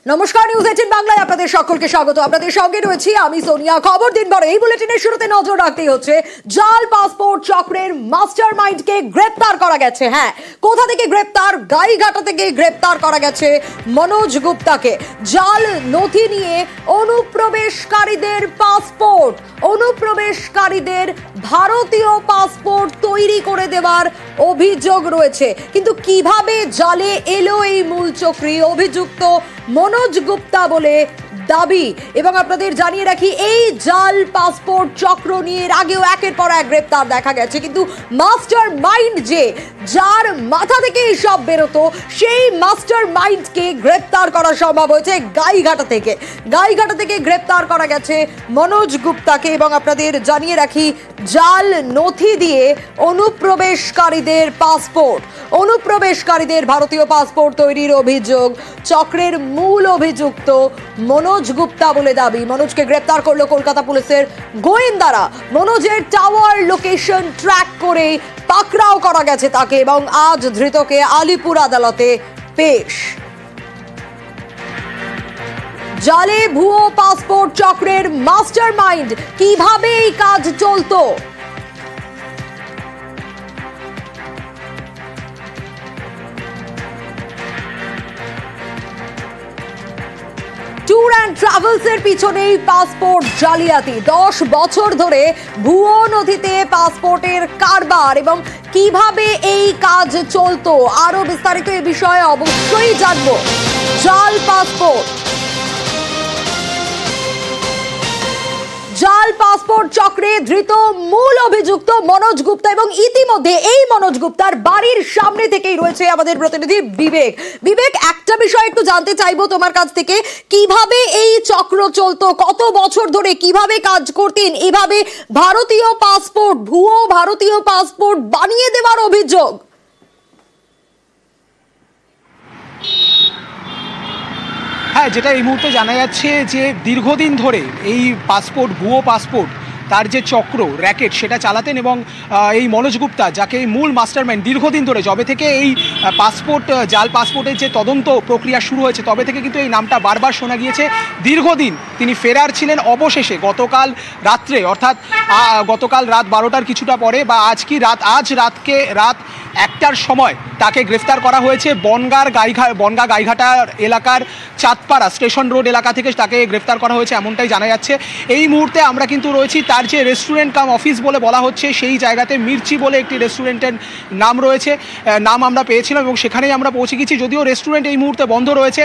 নমস্কার, নিউজ 18 বাংলায় আপনাদের সকলকে স্বাগত। আপনাদের সঙ্গে রয়েছি আমি সোনিয়া। খবর দিনভর এই বুলেটিনের শুরুতে নজর রাখতেই হচ্ছে জাল পাসপোর্ট চক্রের মাস্টারমাইন্ডকে গ্রেপ্তার করা গেছে। হ্যাঁ, কোথা থেকে গ্রেপ্তার? গাইঘাটা থেকে গ্রেপ্তার করা গেছে মনোজ গুপ্তাকে। জাল নথি নিয়ে অনুপ্রবেশকারীদের পাসপোর্ট, অনুপ্রবেশকারীদের ভারতীয় পাসপোর্ট তৈরি করে দেওয়ার অভিযোগ রয়েছে। কিন্তু কিভাবে জালে এলো এই মূল চক্রী? অভিযুক্ত মনোজ গুপ্তা বলে দাবি। এবং আপনাদের জানিয়ে রাখি, এই জাল পাসপোর্ট চক্র নিয়ে আগেও একের পর এক গ্রেপ্তার দেখা গেছে, কিন্তু মাস্টার মাইন্ড যে যার মাথা থেকে সব বেরোতো, সেই মাস্টার মাইন্ডকে গ্রেপ্তার করা সম্ভব হয়েছে গাইঘাটা থেকে। গাইঘাটা থেকে গ্রেপ্তার করা গেছে মনোজ গুপ্তাকে। এবং আপনাদের জানিয়ে রাখি, জাল নথি দিয়ে অনুপ্রবেশকারীদের পাসপোর্ট, অনুপ্রবেশকারীদের ভারতীয় পাসপোর্ট তৈরির অভিযোগ। চক্রের মূল অভিযুক্ত মনোজ গুপ্তা বলে দাবি। মনোজকে গ্রেপ্তার করলো কলকাতা পুলিশের গোয়েন্দারা। মনোজের টাওয়ার লোকেশন ট্র্যাক করে পাকড়াও করা গেছে তাকে, এবং আজ ধৃতকে আলিপুর আদালতে পেশ। জালে ভুয়ো পাসপোর্ট চক্রের মাস্টারমাইন্ড, কিভাবে এই কাজ চলতো? ট্যুর অ্যান্ড ট্রাভেলস এর পিছনেই পাসপোর্ট জালিয়াতি। 10 বছর ধরে ভুয়ো নথিতে পাসপোর্টের কারবার, এবং কিভাবে এই কাজ চলতো আরো বিস্তারিত এ বিষয়ে অবশ্যই জানবো। জাল পাসপোর্ট, জাল পাসপোর্ট চক্রে ধৃত মূল অভিযুক্ত মনোজ গুপ্তা। এবং ইতিমধ্যে এই মনোজ গুপ্তার বাড়ির সামনে থেকেই রয়েছে আমাদের প্রতিনিধি বিবেক। বিবেক, একটা বিষয় একটু জানতে চাইবো তোমার কাছ থেকে, কিভাবে এই চক্র চলতো, কত বছর ধরে কিভাবে কাজ করতেন এভাবে ভারতীয় পাসপোর্ট, ভুয়ো ভারতীয় পাসপোর্ট বানিয়ে দেওয়ার অভিযোগ? হ্যাঁ, যেটা এই মুহূর্তে জানা যাচ্ছে যে দীর্ঘদিন ধরে এই পাসপোর্ট, ভুয়ো পাসপোর্ট, তার যে চক্র র্যাকেট সেটা চালাতেন। এবং এই মনোজ গুপ্তা, যাকে এই মূল মাস্টারমাইন্ড, দীর্ঘদিন ধরে যবে থেকে এই পাসপোর্ট, জাল পাসপোর্টের যে তদন্ত প্রক্রিয়া শুরু হয়েছে তবে থেকে কিন্তু এই নামটা বারবার শোনা গিয়েছে। দীর্ঘদিন তিনি ফেরার ছিলেন। অবশেষে গতকাল রাত্রে, অর্থাৎ গতকাল রাত 12টার কিছুটা পরে, বা আজ রাত 1টার সময় তাকে গ্রেফতার করা হয়েছে। বনগা গাইঘাটা এলাকার চাঁদপাড়া স্টেশন রোড এলাকা থেকে তাকে গ্রেফতার করা হয়েছে, এমনটাই জানা যাচ্ছে। এই মুহূর্তে আমরা কিন্তু রয়েছি তার যে রেস্টুরেন্ট কাম অফিস বলে বলা হচ্ছে সেই জায়গাতে। মির্চি বলে একটি রেস্টুরেন্টের নাম রয়েছে, নাম আমরা পেয়েছিলাম এবং সেখানেই আমরা পৌঁছে গেছি। যদিও রেস্টুরেন্ট এই মুহূর্তে বন্ধ রয়েছে।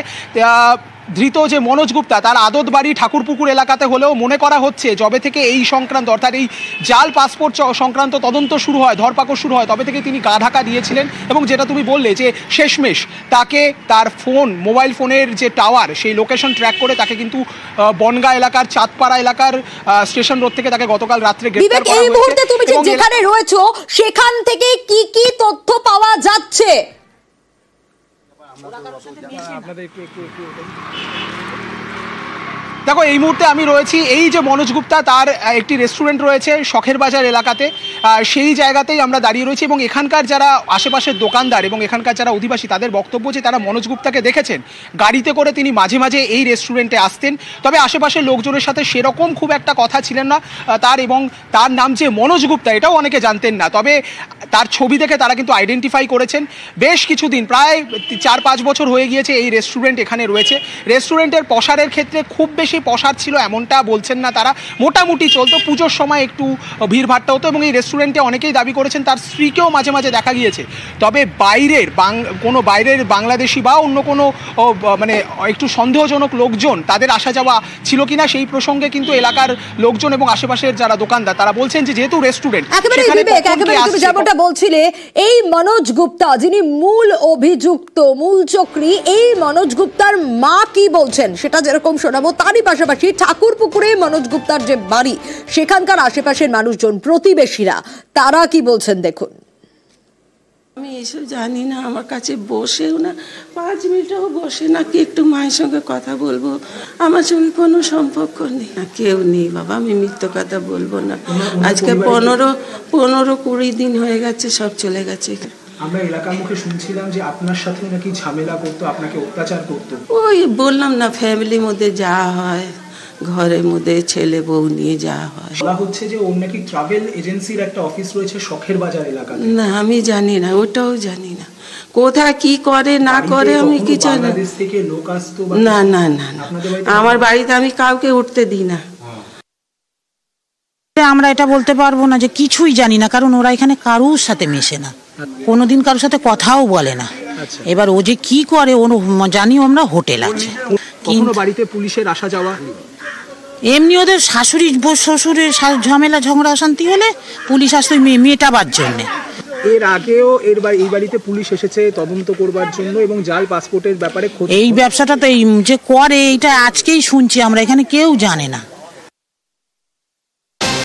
ধৃত যে মনোজ গুপ্তা, তার আদত বাড়ি ঠাকুরপুকুর এলাকাতে হলেও মনে করা হচ্ছে যবে থেকে এই সংক্রান্ত, অর্থাৎ এই জাল পাসপোর্ট সংক্রান্ত তদন্ত শুরু হয়, ধরপাকড় শুরু হয়, তবে থেকে তিনি গা ঢাকা দিয়েছিলেন। এবং যেটা তুমি বললে যে শেষমেশ তাকে তার ফোন, মোবাইল ফোনের যে টাওয়ার, সেই লোকেশন ট্র্যাক করে তাকে কিন্তু বনগা এলাকার চাঁদপাড়া এলাকার স্টেশন রোড থেকে তাকে গতকাল রাত্রে গ্রেফতার করা হয়েছে। এই মুহূর্তে তুমি যেখানে রয়েছো সেখান থেকে কি কি তথ্য পাওয়া যাচ্ছে? দেখো, এই মুহূর্তে আমি রয়েছি এই যে মনোজ গুপ্তা, তার একটি রেস্টুরেন্ট রয়েছে শখের বাজার এলাকাতে, সেই জায়গাতেই আমরা দাঁড়িয়ে রয়েছি। এবং এখানকার যারা আশেপাশের দোকানদার এবং এখানকার যারা অধিবাসী, তাদের বক্তব্য যে তারা মনোজ গুপ্তাকে দেখেছেন গাড়িতে করে তিনি মাঝে মাঝে এই রেস্টুরেন্টে আসতেন। তবে আশেপাশের লোকজনের সাথে সেরকম খুব একটা কথা ছিলেন না তার। এবং তার নাম যে মনোজ গুপ্তা এটাও অনেকে জানতেন না। তবে তার ছবি দেখে তারা কিন্তু আইডেন্টিফাই করেছেন। বেশ কিছুদিন, প্রায় 4-5 বছর হয়ে গিয়েছে এই রেস্টুরেন্ট এখানে রয়েছে। রেস্টুরেন্টের পসারের ক্ষেত্রে খুব বেশি পসার ছিল এমনটা বলছেন না তারা, মোটামুটি চলতো। পুজোর সময় একটু ভিড়ভাট্টা হতো। এবং এই রেস্টুরেন্টে অনেকেই দাবি করেছেন তার স্ত্রীকেও মাঝে মাঝে দেখা গিয়েছে। তবে বাইরের বাংলাদেশি বা অন্য কোনো মানে একটু সন্দেহজনক লোকজন, তাদের আসা যাওয়া ছিল কিনা সেই প্রসঙ্গে কিন্তু এলাকার লোকজন এবং আশেপাশের যারা দোকানদার তারা বলছেন যে যেহেতু রেস্টুরেন্ট, যেমনটা বলছিলে, এই মনোজ গুপ্তা যিনি মূল অভিযুক্ত, মূল চক্রী, এই মনোজ গুপ্তার মা কি বলছেন সেটা যেরকম শোনাবো, তারই পাশাপাশি ঠাকুরপুকুরে মনোজ গুপ্তার যে বাড়ি, সেখানকার আশেপাশের মানুষজন, প্রতিবেশীরা, তারা কি বলছেন দেখুন। আমি এসব জানি না, আমার কাছে বসেও না, 5 মিনিটও বসে না কি একটু মায়ের সঙ্গে কথা বলবো, আমার সঙ্গে কোনো সম্পর্ক নেই, কেউ নেই বাবা, আমি মিথ্যে কথা বলবো না। আজকে 15-20 দিন হয়ে গেছে, সব চলে গেছে। আমরা এলাকার মুখে শুনছিলাম যে আপনার সাথে নাকি ঝামেলা করতো, আপনাকে অত্যাচার করতো। ওই বললাম না, ফ্যামিলির মধ্যে যা হয়, ঘরের মধ্যে ছেলে বউ নিয়ে যাওয়া হয়। বলা হচ্ছে যে ওর নাকি ট্রাভেল এজেন্সির একটা অফিস রয়েছে শখের বাজার এলাকাতে। না, আমি জানি না, ওটাও জানি না কোথায় কি করে না করে, আমি কি জানি। বাংলাদেশ থেকে লোক আসতো? না না না, আমার বাড়িতে আমি কাউকে উঠতে দিই না। আমরা এটা বলতে পারবো না যে কিছুই জানি না, কারণ ওরা এখানে কারোর সাথে মেশে না, কোনোদিন কারোর সাথে কথাও বলে না। এবার ও যে কি করে ও জানিও আমরা, হোটেল আছে। কখনো বাড়িতে পুলিশের আসা যাওয়া? এমনি ওদের শাশুড়ি শ্বশুরের ঝামেলা ঝগড়া অশান্তি হলে পুলিশ আসতো মেটাবার জন্য। এর আগেও এই বাড়িতে পুলিশ এসেছে তদন্ত করবার জন্য এবং জাল পাসপোর্টের ব্যাপারে। এই ব্যবসাটা তো এই যে করে, এইটা আজকেই শুনছি আমরা, এখানে কেউ জানে না।